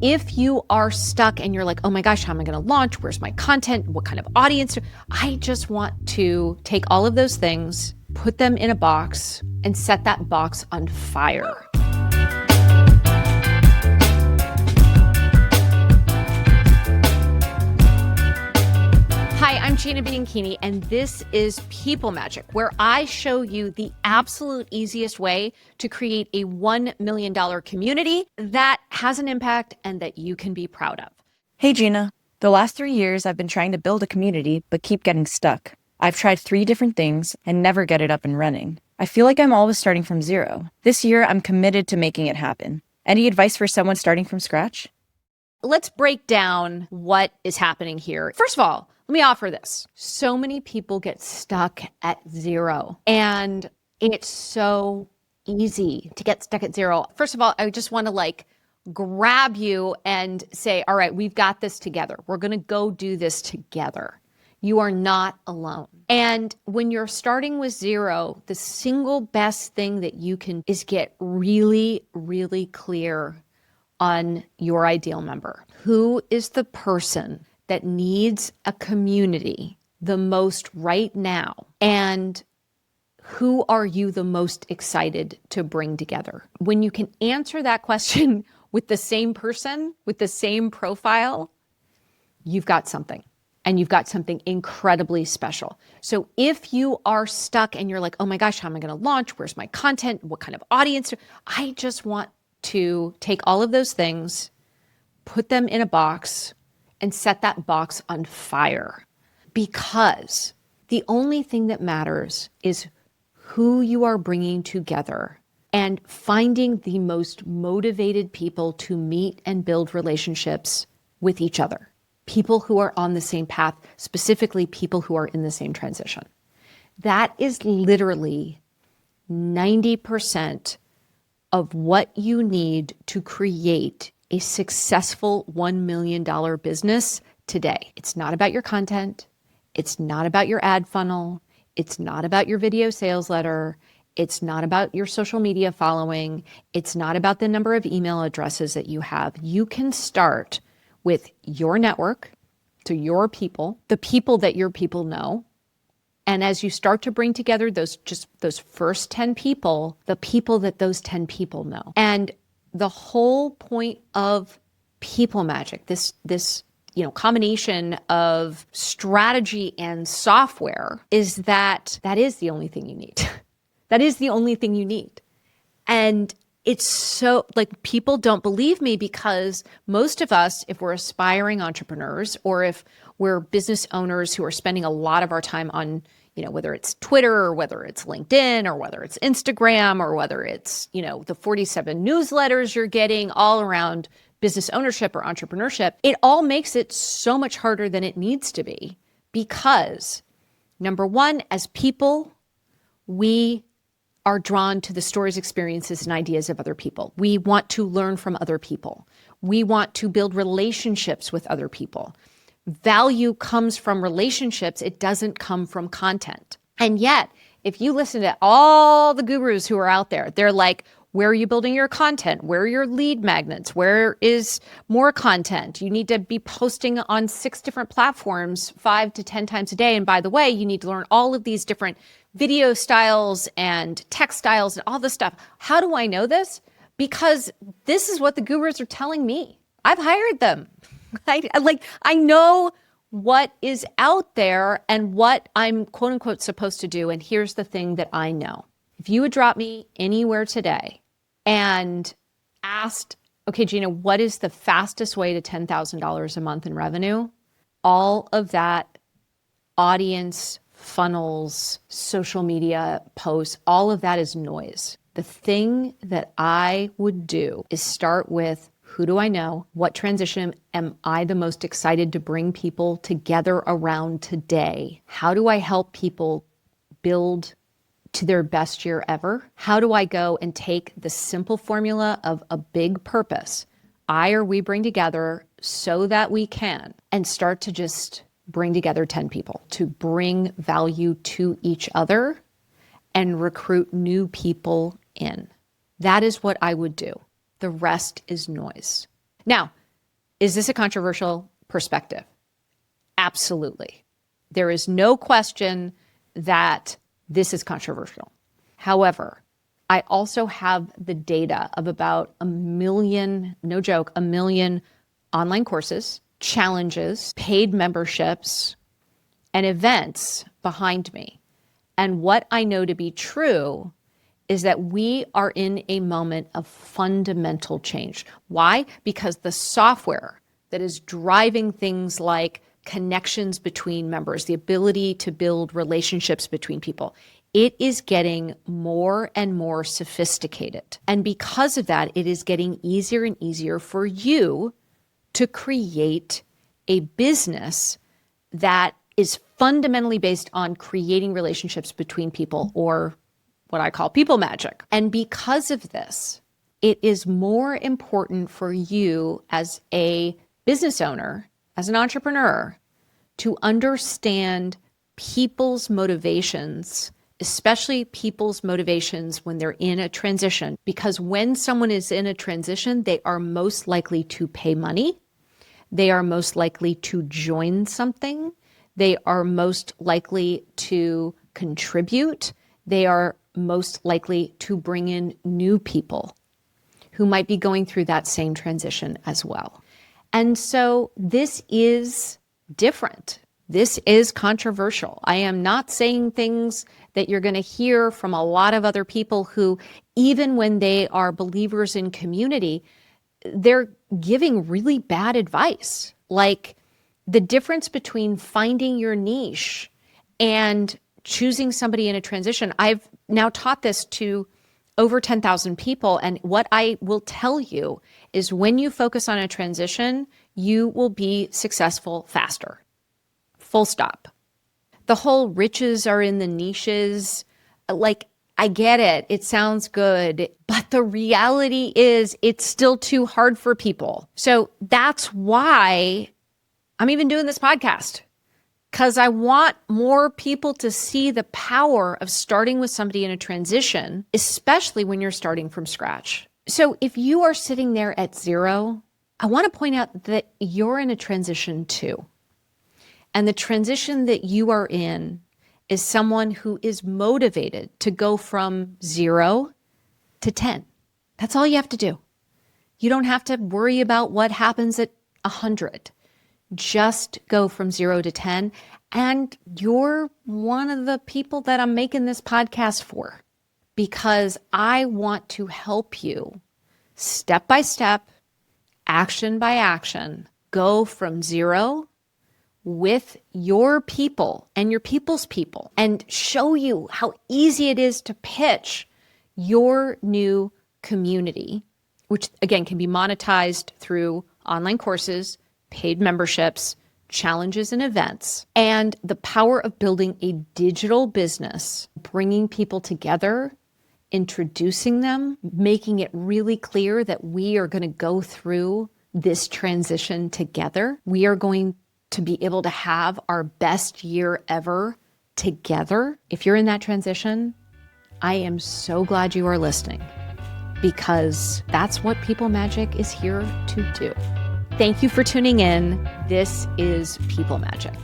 If you are stuck and you're like, oh my gosh, how am I going to launch? Where's my content? What kind of audience? I just want to take all of those things, put them in a box, and set that box on fire. Hi, I'm Gina Bianchini, and this is People Magic, where I show you the absolute easiest way to create a $1 million community that has an impact and that you can be proud of. Hey, Gina. The last 3 years, I've been trying to build a community, but keep getting stuck. I've tried 3 different things and never get it up and running. I feel like I'm always starting from zero. This year, I'm committed to making it happen. Any advice for someone starting from scratch? Let's break down what is happening here. First of all, let me offer this. So many people get stuck at zero, and it's so easy to get stuck at zero. First of all, I just want to grab you and say, all right, we've got this together. We're going to go do this together. You are not alone. And when you're starting with zero, the single best thing that you can is get really, really clear on your ideal member. Who is the person that needs a community the most right now? And who are you the most excited to bring together? When you can answer that question with the same person, with the same profile, you've got something. And you've got something incredibly special. So if you are stuck and you're like, oh my gosh, how am I going to launch? Where's my content? What kind of audience? I just want to take all of those things, put them in a box, and set that box on fire. Because the only thing that matters is who you are bringing together and finding the most motivated people to meet and build relationships with each other. People who are on the same path, specifically people who are in the same transition. That is literally 90% of what you need to create a successful $1 million business today. It's not about your content. It's not about your ad funnel. It's not about your video sales letter. It's not about your social media following. It's not about the number of email addresses that you have. You can start with your network, to your people, the people that your people know. And as you start to bring together those first 10 people, the people that those 10 people know. And the whole point of People Magic, this combination of strategy and software, is that is the only thing you need. That is the only thing you need. And it's so people don't believe me because most of us, if we're aspiring entrepreneurs or if we're business owners who are spending a lot of our time on, whether it's Twitter or whether it's LinkedIn or whether it's Instagram or whether it's, the 47 newsletters you're getting all around business ownership or entrepreneurship, it all makes it so much harder than it needs to be because, number one, as people, we are drawn to the stories, experiences, and ideas of other people. We want to learn from other people. We want to build relationships with other people. Value comes from relationships. It doesn't come from content. And yet, if you listen to all the gurus who are out there, they're like, where are you building your content? Where are your lead magnets? Where is more content? You need to be posting on 6 different platforms 5 to 10 times a day. And by the way, you need to learn all of these different video styles and text styles and all this stuff. How do I know this? Because this is what the gurus are telling me. I've hired them. I know what is out there and what I'm quote unquote supposed to do. And here's the thing that I know. If you would drop me anywhere today and asked, okay, Gina, what is the fastest way to $10,000 a month in revenue? All of that audience, funnels, social media posts, all of that is noise. The thing that I would do is start with, who do I know? What transition am I the most excited to bring people together around today? How do I help people build to their best year ever? How do I go and take the simple formula of a big purpose, I or we bring together so that we can, and start to just bring together 10 people to bring value to each other and recruit new people in? That is what I would do. The rest is noise. Now, Is this a controversial perspective? Absolutely. There is no question that this is controversial. However, I also have the data of about 1 million, no joke, 1 million online courses, challenges, paid memberships, and events behind me. And what I know to be true is that we are in a moment of fundamental change. Why? Because the software that is driving things like connections between members, the ability to build relationships between people, it is getting more and more sophisticated. And because of that, it is getting easier and easier for you to create a business that is fundamentally based on creating relationships between people, or what I call people magic. And because of this, it is more important for you as a business owner, as an entrepreneur, to understand people's motivations, especially people's motivations when they're in a transition. Because when someone is in a transition, they are most likely to pay money. They are most likely to join something. They are most likely to contribute. They are most likely to bring in new people who might be going through that same transition as well. And so this is different. This is controversial. I am not saying things that you're going to hear from a lot of other people who, even when they are believers in community, they're giving really bad advice. Like the difference between finding your niche and choosing somebody in a transition. I've now taught this to over 10,000 people. And what I will tell you is when you focus on a transition, you will be successful faster. Full stop. The whole riches are in the niches. Like, I get it. It sounds good. But the reality is it's still too hard for people. So that's why I'm even doing this podcast. Because I want more people to see the power of starting with somebody in a transition, especially when you're starting from scratch. So if you are sitting there at zero, I want to point out that you're in a transition too. And the transition that you are in is someone who is motivated to go from 0 to 10. That's all you have to do. You don't have to worry about what happens at 100. Just go from 0 to 10. And you're one of the people that I'm making this podcast for, because I want to help you step by step, action by action, go from 0 with your people and your people's people, and show you how easy it is to pitch your new community, which again can be monetized through online courses, paid memberships, challenges, and events, and the power of building a digital business, bringing people together, introducing them, making it really clear that we are going to go through this transition together. We are going to be able to have our best year ever together. If you're in that transition, I am so glad you are listening, because that's what People Magic is here to do. Thank you for tuning in. This is People Magic.